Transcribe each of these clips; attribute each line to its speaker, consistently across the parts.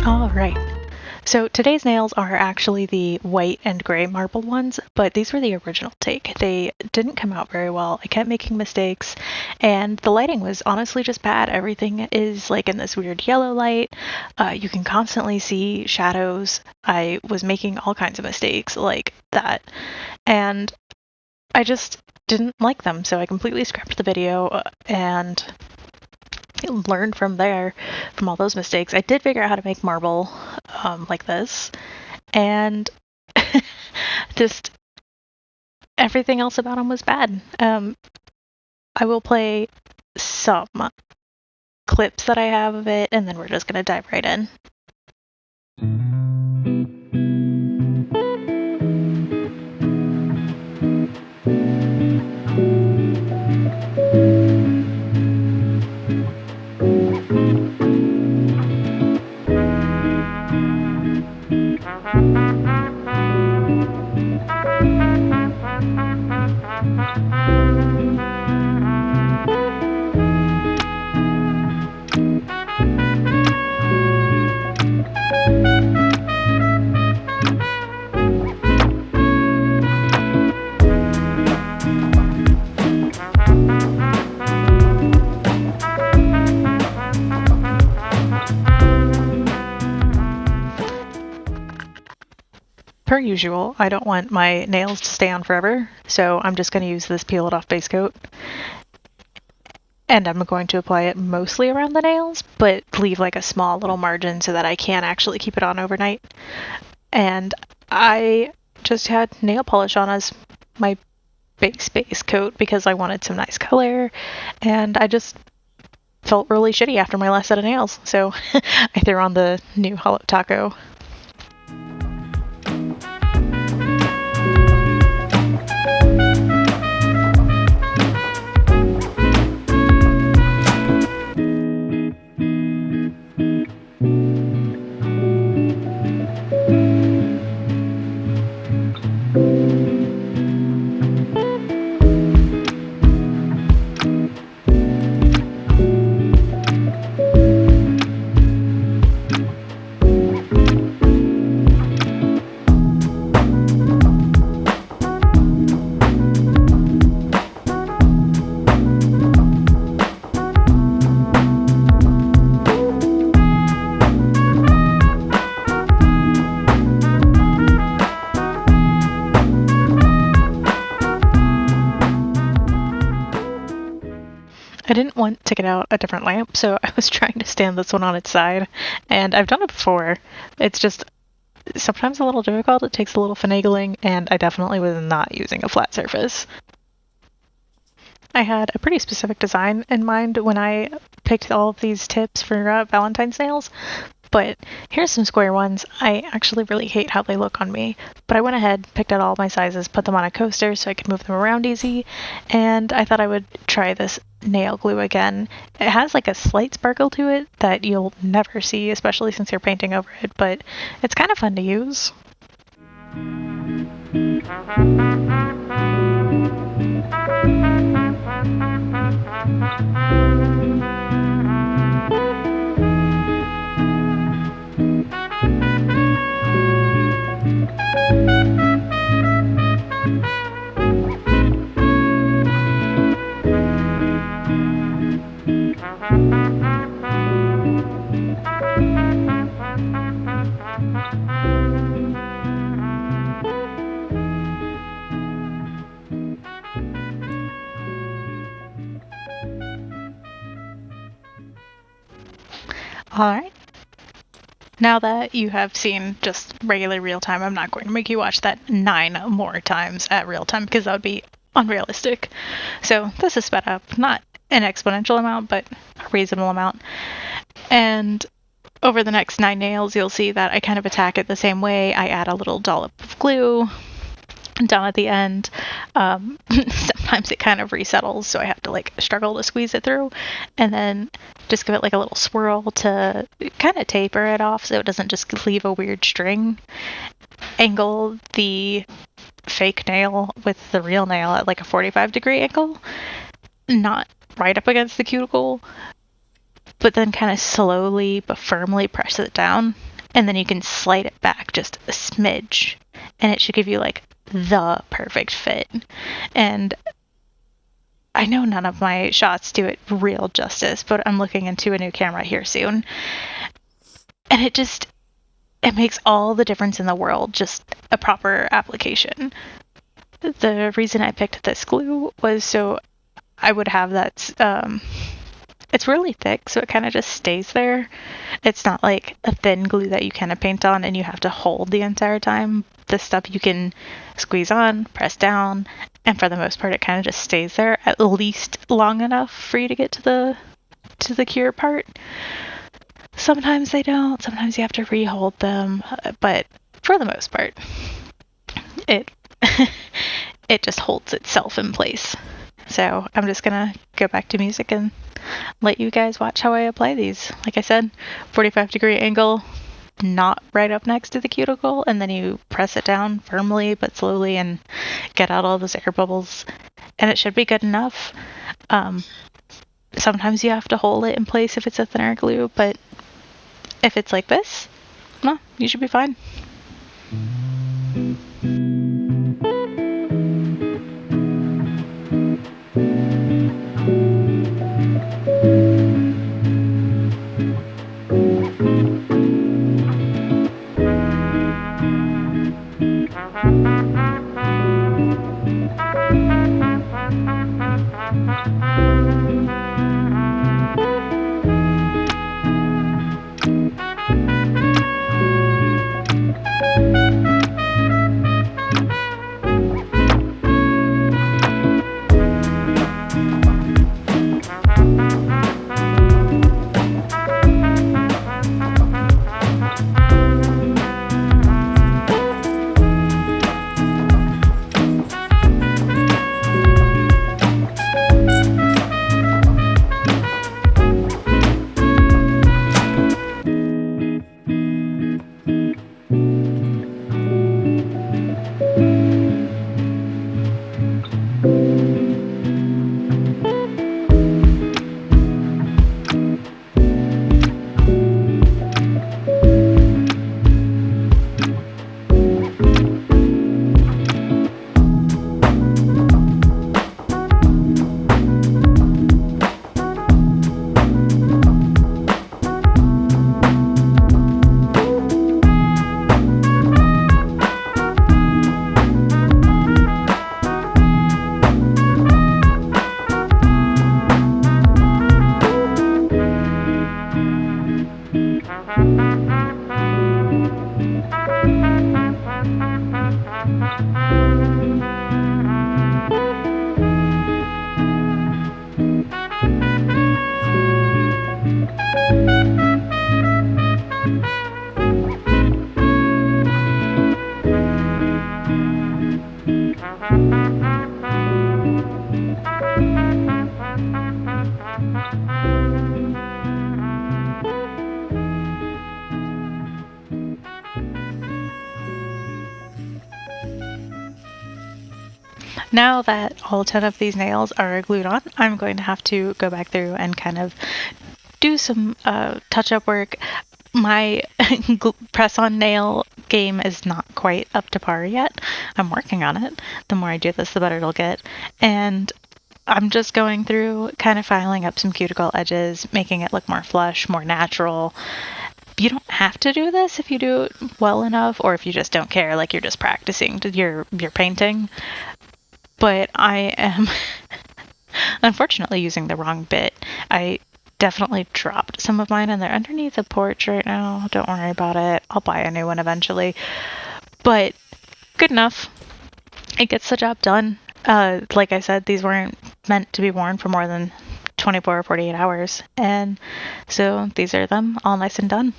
Speaker 1: All right. So today's nails are actually the white and gray marble ones, but these were the original take. They didn't come out very well. I kept making mistakes, and the lighting was honestly just bad. Everything is like in this weird yellow light. You can constantly see shadows. I was making all kinds of mistakes like that, and I just didn't like them, so I completely scrapped the video and learned from there, from all those mistakes. I did figure out how to make marble like this, and just everything else about them was bad. I will play some clips that I have of it, and then we're just going to dive right in. Per usual, I don't want my nails to stay on forever, so I'm just going to use this peel it off base coat. And I'm going to apply it mostly around the nails, but leave like a small little margin so that I can actually keep it on overnight. And I just had nail polish on as my base coat because I wanted some nice color, and I just felt really shitty after my last set of nails, so I threw on the new Hollow Taco. I didn't want to get out a different lamp, so I was trying to stand this one on its side, and I've done it before. It's just sometimes a little difficult, it takes a little finagling, and I definitely was not using a flat surface. I had a pretty specific design in mind when I picked all of these tips for Valentine's nails, but here's some square ones. I actually really hate how they look on me, but I went ahead, picked out all my sizes, put them on a coaster so I could move them around easy, and I thought I would try this nail glue again. It has like a slight sparkle to it that you'll never see, especially since you're painting over it, but it's kind of fun to use. Alright. Now that you have seen just regular real time, I'm not going to make you watch that 9 more times at real time because that would be unrealistic. So this is sped up, not an exponential amount, but a reasonable amount. And over the next 9 nails, you'll see that I kind of attack it the same way. I add a little dollop of glue down at the end. Sometimes it kind of resettles, so I have to like struggle to squeeze it through, and then just give it like a little swirl to kind of taper it off so it doesn't just leave a weird string. Angle the fake nail with the real nail at like a 45-degree angle, not right up against the cuticle, but then kind of slowly but firmly press it down and then you can slide it back just a smidge, and it should give you like the perfect fit. And I know none of my shots do it real justice, but I'm looking into a new camera here soon. And it makes all the difference in the world, just a proper application. The reason I picked this glue was so I would have that, it's really thick, so it kind of just stays there. It's not like a thin glue that you kind of paint on and you have to hold the entire time. This stuff you can squeeze on, press down, and for the most part it kind of just stays there at least long enough for you to get to the cure part. Sometimes they don't, sometimes you have to re-hold them, but for the most part it it just holds itself in place. So I'm just gonna go back to music and let you guys watch how I apply these. Like I said, 45-degree angle, not right up next to the cuticle, and then you press it down firmly but slowly and get out all those air bubbles, and it should be good enough. Sometimes you have to hold it in place if it's a thinner glue, but if it's like this, no, you should be fine. Now that all 10 of these nails are glued on, I'm going to have to go back through and kind of do some touch-up work. My press-on nail game is not quite up to par yet. I'm working on it. The more I do this, the better it'll get. And I'm just going through, kind of filing up some cuticle edges, making it look more flush, more natural. You don't have to do this if you do it well enough, or if you just don't care, like you're just practicing your painting. But I am unfortunately using the wrong bit. I definitely dropped some of mine and they're underneath the porch right now. Don't worry about it. I'll buy a new one eventually. But good enough. It gets the job done. Like I said, these weren't meant to be worn for more than 24 or 48 hours. And so these are them all nice and done.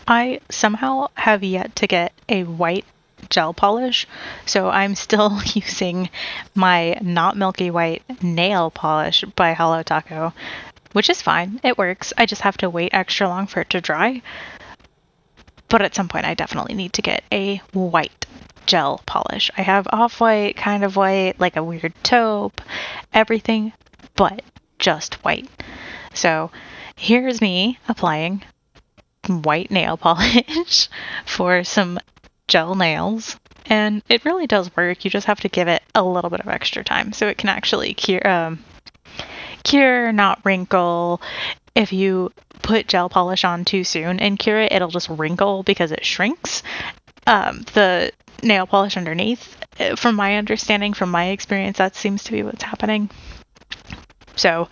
Speaker 1: I somehow have yet to get a white gel polish, so I'm still using my not milky white nail polish by Hello Taco, which is fine. It works. I just have to wait extra long for it to dry. But at some point I definitely need to get a white gel polish. I have off-white, kind of white, like a weird taupe, everything but just white. So here's me applying white nail polish for some gel nails. And it really does work. You just have to give it a little bit of extra time so it can actually cure, not wrinkle. If you put gel polish on too soon and cure it, it'll just wrinkle because it shrinks. The nail polish underneath, from my understanding, from my experience, that seems to be what's happening. So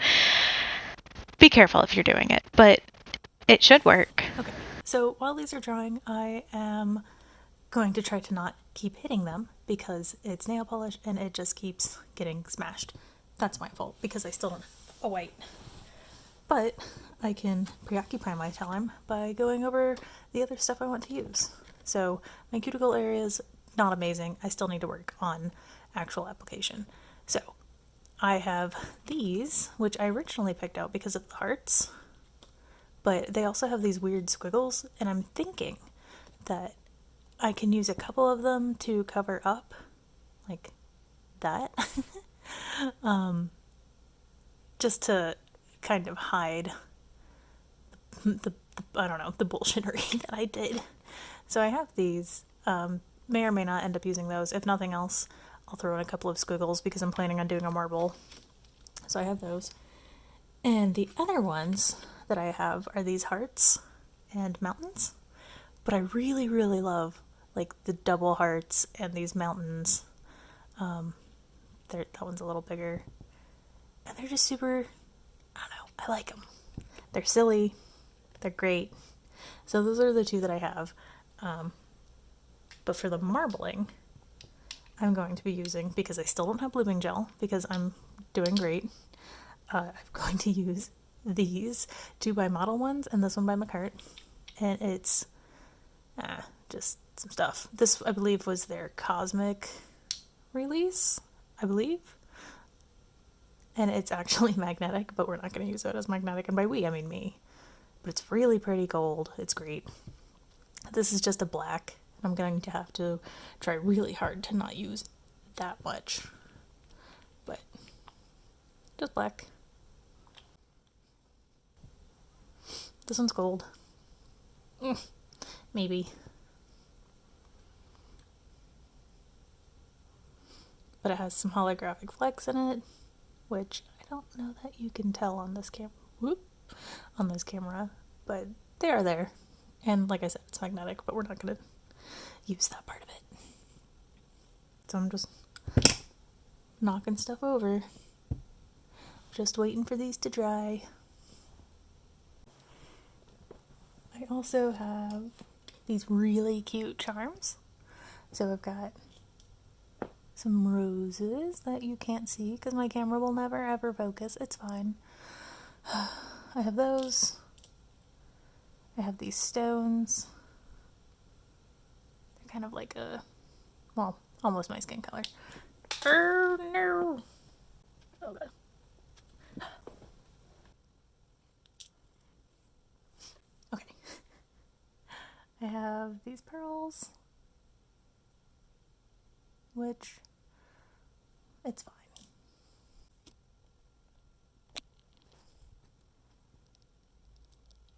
Speaker 1: be careful if you're doing it, but it should work.
Speaker 2: Okay, so while these are drying, I am going to try to not keep hitting them because it's nail polish and it just keeps getting smashed. That's my fault because I still don't have a white. But I can preoccupy my time by going over the other stuff I want to use. So my cuticle area is not amazing. I still need to work on actual application. So I have these, which I originally picked out because of the hearts, but they also have these weird squiggles, and I'm thinking that I can use a couple of them to cover up like that. Just to kind of hide the I don't know, the bullshittery that I did. So I have these. May or may not end up using those. If nothing else, I'll throw in a couple of squiggles because I'm planning on doing a marble. So I have those. And the other ones that I have are these hearts and mountains. But I really, really love like the double hearts and these mountains. That one's a little bigger. And they're just super, I don't know, I like them. They're silly. They're great. So those are the two that I have. But for the marbling, I'm going to be using, because I still don't have blooming gel, because I'm doing great, I'm going to use these two by Model ones and this one by McCart. And it's just some stuff. This, I believe, was their Cosmic release, I believe. And it's actually magnetic, but we're not going to use it as magnetic. And by we, I mean me. But it's really pretty gold. It's great. This is just a black. I'm going to have to try really hard to not use that much. But just black. This one's gold. Maybe. But it has some holographic flecks in it, which I don't know that you can tell on this camera, but they are there. And like I said, it's magnetic, but we're not going to use that part of it. So I'm just knocking stuff over. Just waiting for these to dry. I also have these really cute charms. So I've got some roses that you can't see because my camera will never ever focus. It's fine. I have those. I have these stones. They're kind of like well, almost my skin color. Oh no! Okay. Okay. I have these pearls, which it's fine.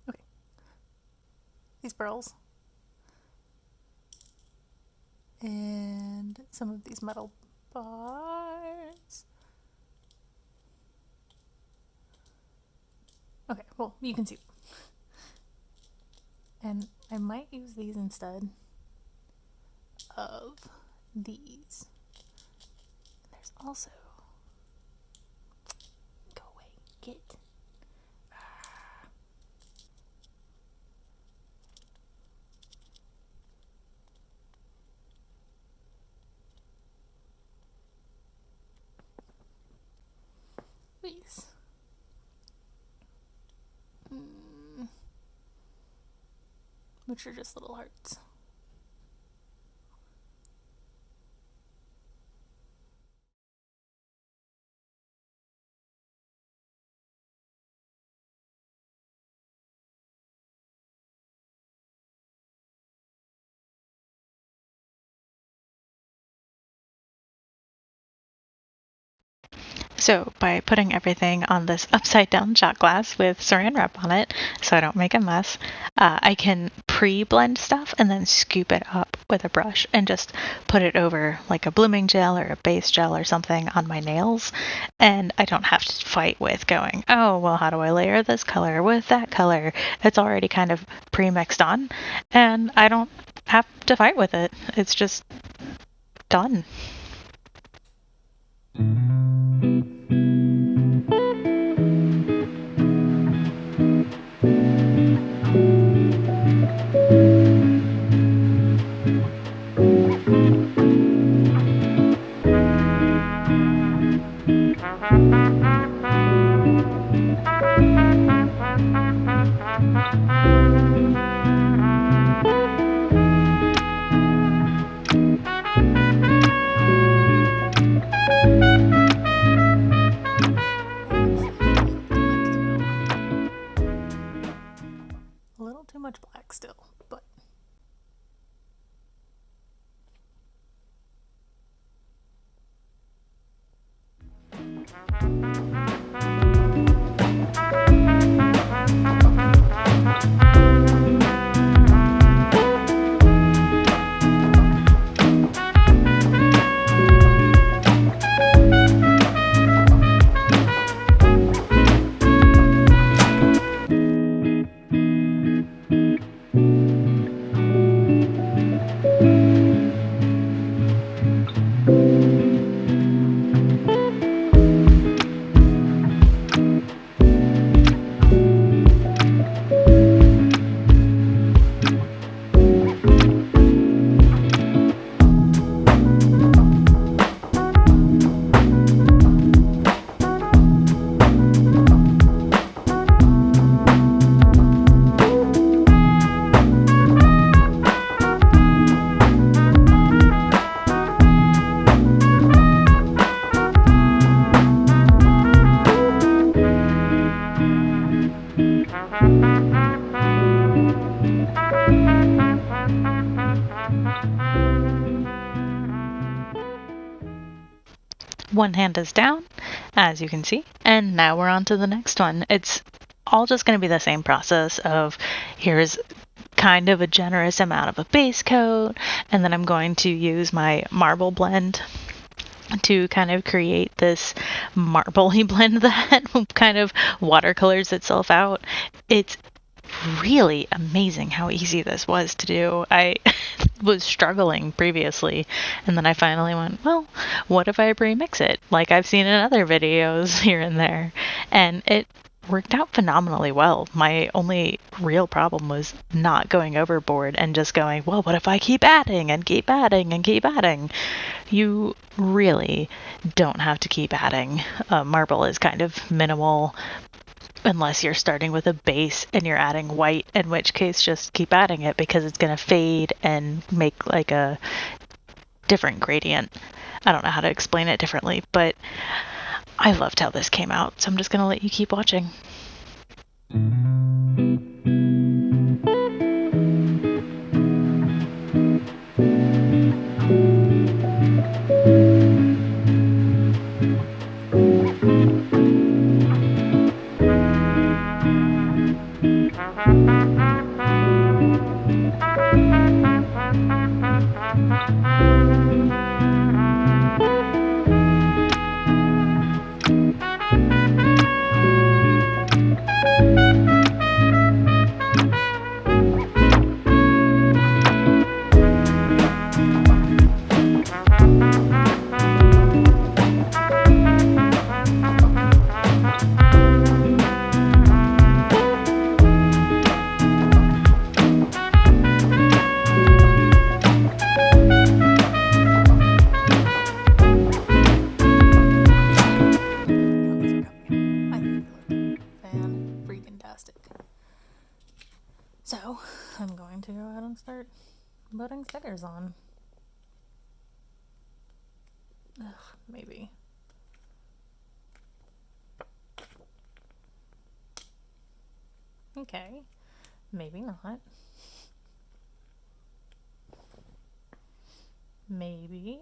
Speaker 2: Okay. These pearls. And some of these metal bars. Okay, well, you can see. And I might use these instead of these. There's also... Go away. Get. Please. Which are just little hearts.
Speaker 1: So by putting everything on this upside down shot glass with saran wrap on it so I don't make a mess, I can pre-blend stuff and then scoop it up with a brush and just put it over like a blooming gel or a base gel or something on my nails. And I don't have to fight with going, oh, well, how do I layer this color with that color? It's already kind of pre-mixed on and I don't have to fight with it. It's just done.
Speaker 2: A little too much black still, but
Speaker 1: One hand is down, as you can see, and now we're on to the next one. It's all just going to be the same process of here's kind of a generous amount of a base coat, and then I'm going to use my marble blend to kind of create this marbly blend that kind of watercolors itself out. It's really amazing how easy this was to do. I was struggling previously, and then I finally went, well, what if I pre-mix it like I've seen in other videos here and there? And it worked out phenomenally well. My only real problem was not going overboard and just going, well, what if I keep adding and keep adding and keep adding? You really don't have to keep adding. Marble is kind of minimal unless you're starting with a base and you're adding white, in which case just keep adding it because it's going to fade and make like a different gradient. I don't know how to explain it differently, but I loved how this came out, so I'm just going to let you keep watching.
Speaker 2: so I'm going to go ahead and start putting stickers on. Maybe. Okay, maybe not. Maybe.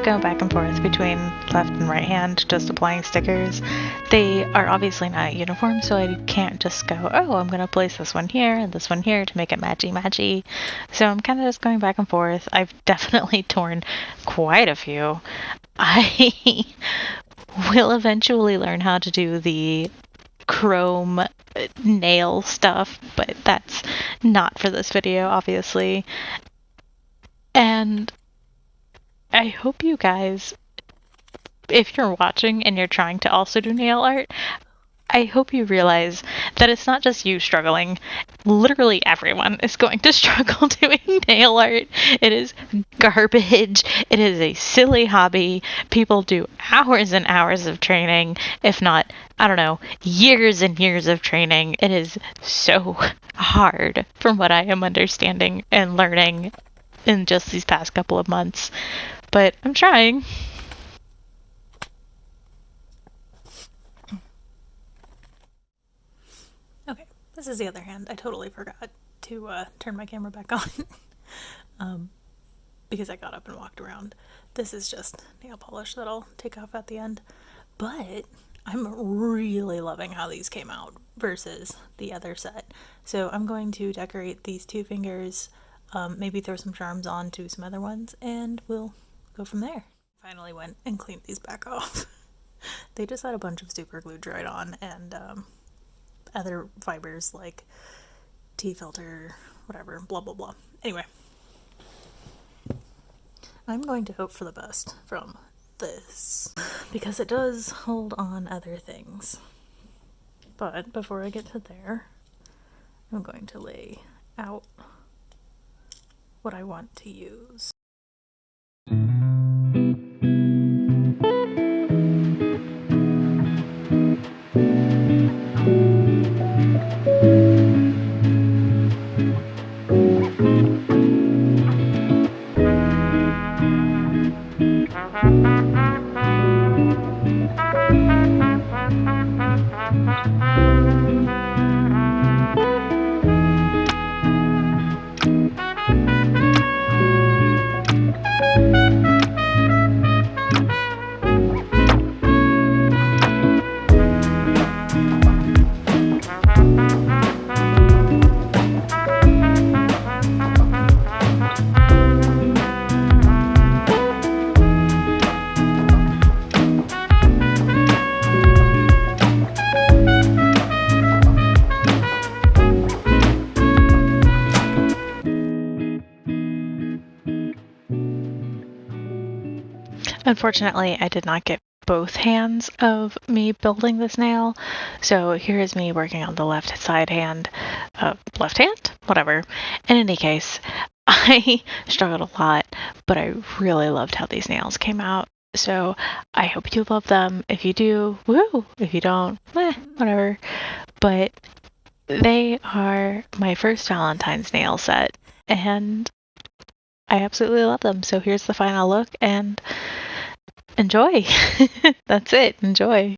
Speaker 1: go back and forth between left and right hand, just applying stickers. They are obviously not uniform, so I can't just go, oh, I'm going to place this one here and this one here to make it matchy-matchy. So I'm kind of just going back and forth. I've definitely torn quite a few. I will eventually learn how to do the chrome nail stuff, but that's not for this video, obviously. And I hope you guys, if you're watching and you're trying to also do nail art, I hope you realize that it's not just you struggling. Literally everyone is going to struggle doing nail art. It is garbage. It is a silly hobby. People do hours and hours of training, if not, I don't know, years and years of training. It is so hard from what I am understanding and learning in just these past couple of months. But I'm trying.
Speaker 2: Okay, this is the other hand. I totally forgot to turn my camera back on because I got up and walked around. This is just nail polish that I'll take off at the end. But I'm really loving how these came out versus the other set. So I'm going to decorate these two fingers, maybe throw some charms on to some other ones, and we'll go from there. Finally went and cleaned these back off. They just had a bunch of super glue dried on and other fibers like tea filter, whatever, blah blah blah. Anyway, I'm going to hope for the best from this because it does hold on other things. But before I get to there, I'm going to lay out what I want to use.
Speaker 1: Unfortunately, I did not get both hands of me building this nail, so here is me working on the left side hand. Left hand? Whatever. In any case, I struggled a lot, but I really loved how these nails came out. So I hope you love them. If you do, woo! If you don't, whatever. But they are my first Valentine's nail set, and I absolutely love them. So here's the final look, and enjoy. That's it. Enjoy.